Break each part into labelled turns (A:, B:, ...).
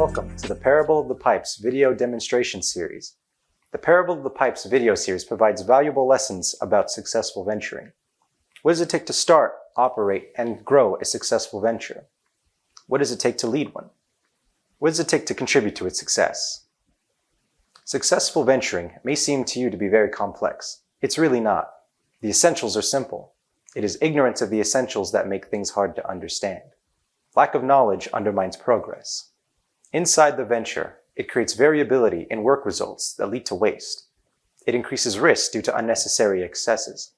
A: Welcome to the Parable of the Pipes video demonstration series. The Parable of the Pipes video series provides valuable lessons about successful venturing. What does it take to start, operate, and grow a successful venture? What does it take to lead one? What does it take to contribute to its success? Successful venturing may seem to you to be very complex. It's really not. The essentials are simple. It is ignorance of the essentials that make things hard to understand. Lack of knowledge undermines progress. Inside the venture, it creates variability in work results that lead to waste. It increases risk due to unnecessary excesses.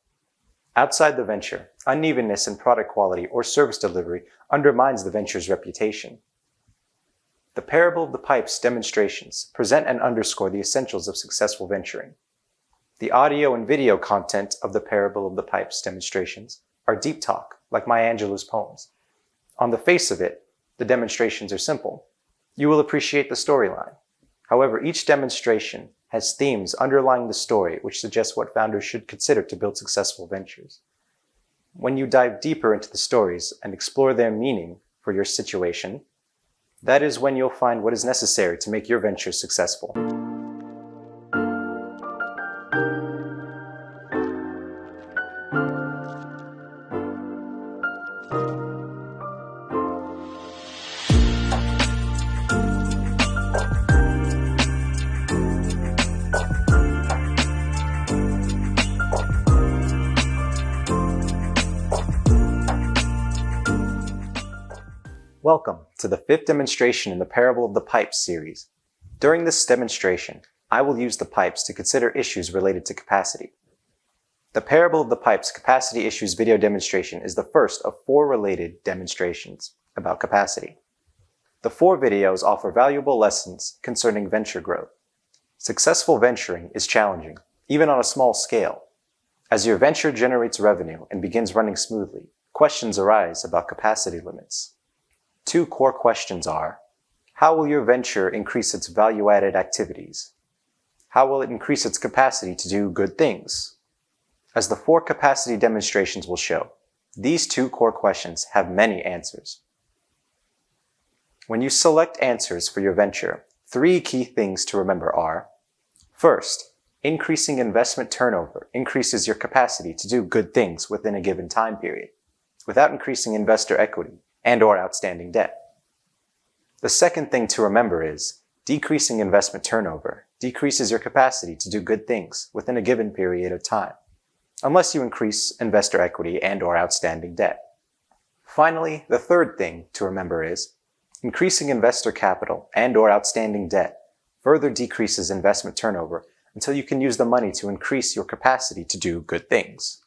A: Outside the venture, unevenness in product quality or service delivery undermines the venture's reputation. The Parable of the Pipes demonstrations present and underscore the essentials of successful venturing. The audio and video content of the Parable of the Pipes demonstrations are deep talk, like Maya Angelou's poems. On the face of it, the demonstrations are simple. You will appreciate the storyline. However, each demonstration has themes underlying the story which suggest what founders should consider to build successful ventures. When you dive deeper into the stories and explore their meaning for your situation, that is when you'll find what is necessary to make your venture successful. Welcome to the fifth demonstration in the Parable of the Pipes series. During this demonstration, I will use the pipes to consider issues related to capacity. The Parable of the Pipes capacity issues video demonstration is the first of 4 related demonstrations about capacity. The 4 videos offer valuable lessons concerning venture growth. Successful venturing is challenging, even on a small scale. As your venture generates revenue and begins running smoothly, questions arise about capacity limits. 2 core questions are: how will your venture increase its value-added activities? How will it increase its capacity to do good things? As the 4 capacity demonstrations will show, these 2 core questions have many answers. When you select answers for your venture, 3 key things to remember are: first, increasing investment turnover increases your capacity to do good things within a given time period, without increasing investor equity and/or outstanding debt. The second thing to remember is decreasing investment turnover decreases your capacity to do good things within a given period of time, unless you increase investor equity and/or outstanding debt. Finally, the third thing to remember is increasing investor capital and/or outstanding debt further decreases investment turnover until you can use the money to increase your capacity to do good things.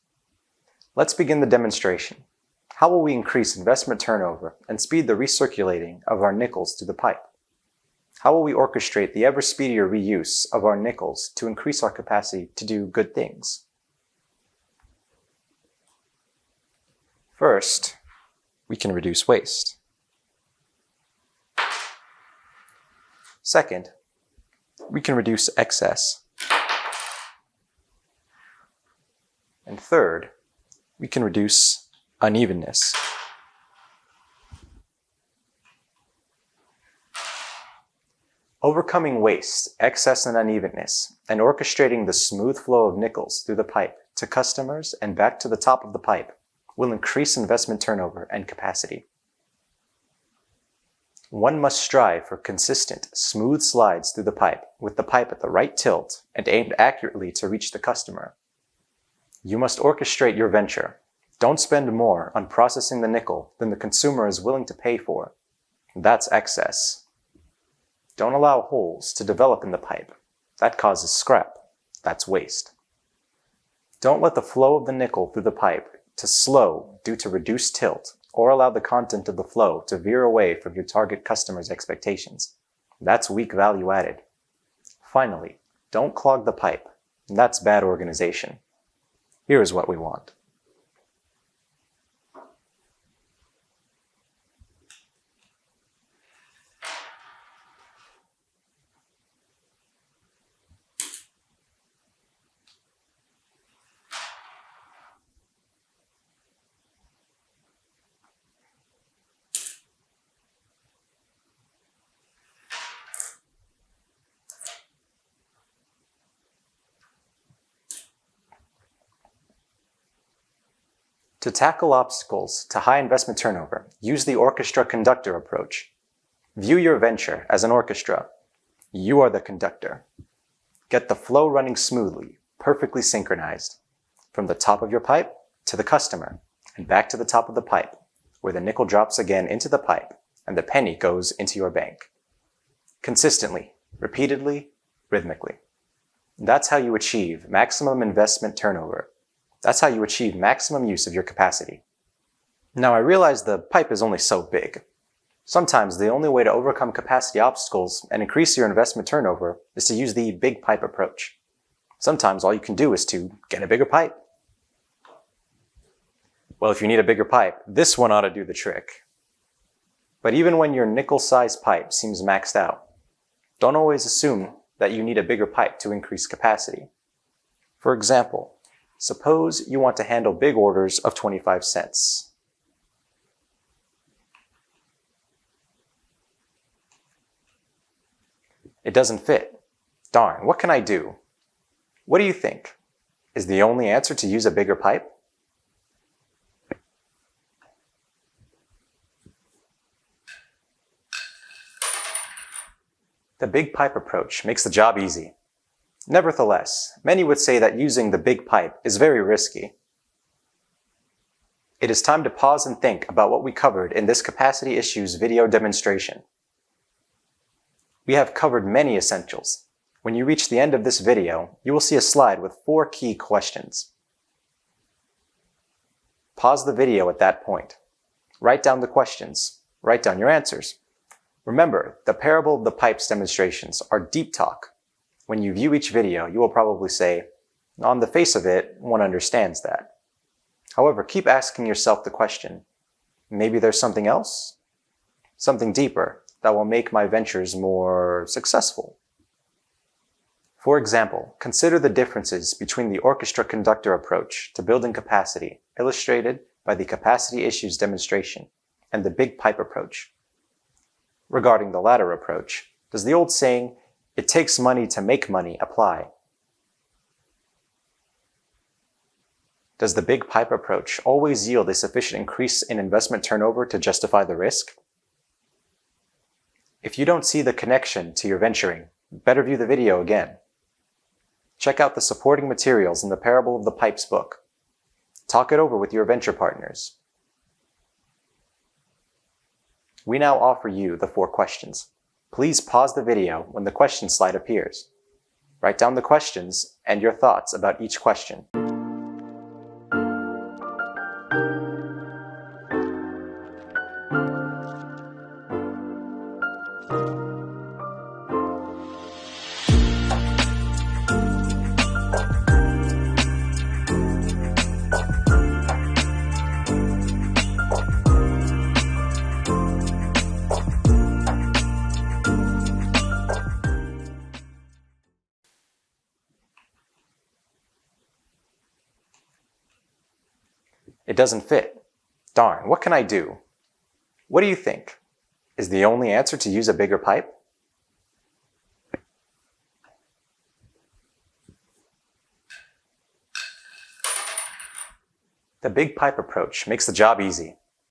A: Let's begin the demonstration. How will we increase investment turnover and speed the recirculating of our nickels through the pipe? How will we orchestrate the ever speedier reuse of our nickels to increase our capacity to do good things? First, we can reduce waste. Second, we can reduce excess. And third, we can reduce unevenness. Overcoming waste, excess, and unevenness, and orchestrating the smooth flow of nickels through the pipe to customers and back to the top of the pipe will increase investment turnover and capacity. One must strive for consistent, smooth slides through the pipe with the pipe at the right tilt and aimed accurately to reach the customer. You must orchestrate your venture. Don't spend more on processing the nickel than the consumer is willing to pay for. That's excess. Don't allow holes to develop in the pipe. That causes scrap. That's waste. Don't let the flow of the nickel through the pipe to slow due to reduced tilt or allow the content of the flow to veer away from your target customer's expectations. That's weak value added. Finally, don't clog the pipe. That's bad organization. Here is what we want. To tackle obstacles to high investment turnover, use the orchestra-conductor approach. View your venture as an orchestra. You are the conductor. Get the flow running smoothly, perfectly synchronized, from the top of your pipe to the customer, and back to the top of the pipe, where the nickel drops again into the pipe and the penny goes into your bank. Consistently, repeatedly, rhythmically. That's how you achieve maximum investment turnover. That's how you achieve maximum use of your capacity. Now, I realize the pipe is only so big. Sometimes the only way to overcome capacity obstacles and increase your investment turnover is to use the big pipe approach. Sometimes all you can do is to get a bigger pipe. Well, if you need a bigger pipe, this one ought to do the trick. But even when your nickel-sized pipe seems maxed out, don't always assume that you need a bigger pipe to increase capacity. For example, suppose you want to handle big orders of 25 cents. It doesn't fit. Darn, what can I do? What do you think? Is the only answer to use a bigger pipe? The big pipe approach makes the job easy. Nevertheless, many would say that using the big pipe is very risky. It is time to pause and think about what we covered in this capacity issues video demonstration. We have covered many essentials. When you reach the end of this video, you will see a slide with 4 key questions. Pause the video at that point. Write down the questions. Write down your answers. Remember, the parable of the pipes demonstrations are deep talk. When you view each video, you will probably say, on the face of it, one understands that. However, keep asking yourself the question, maybe there's something else? Something deeper that will make my ventures more successful. For example, consider the differences between the orchestra-conductor approach to building capacity, illustrated by the capacity issues demonstration, and the big pipe approach. Regarding the latter approach, does the old saying, "It takes money to make money," apply? Does the big pipe approach always yield a sufficient increase in investment turnover to justify the risk? If you don't see the connection to your venturing, better view the video again. Check out the supporting materials in the Parable of the Pipes book. Talk it over with your venture partners. We now offer you the 4 questions. Please pause the video when the question slide appears. Write down the questions and your thoughts about each question. It doesn't fit. Darn, what can I do? What do you think? Is the only answer to use a bigger pipe? The big pipe approach makes the job easy.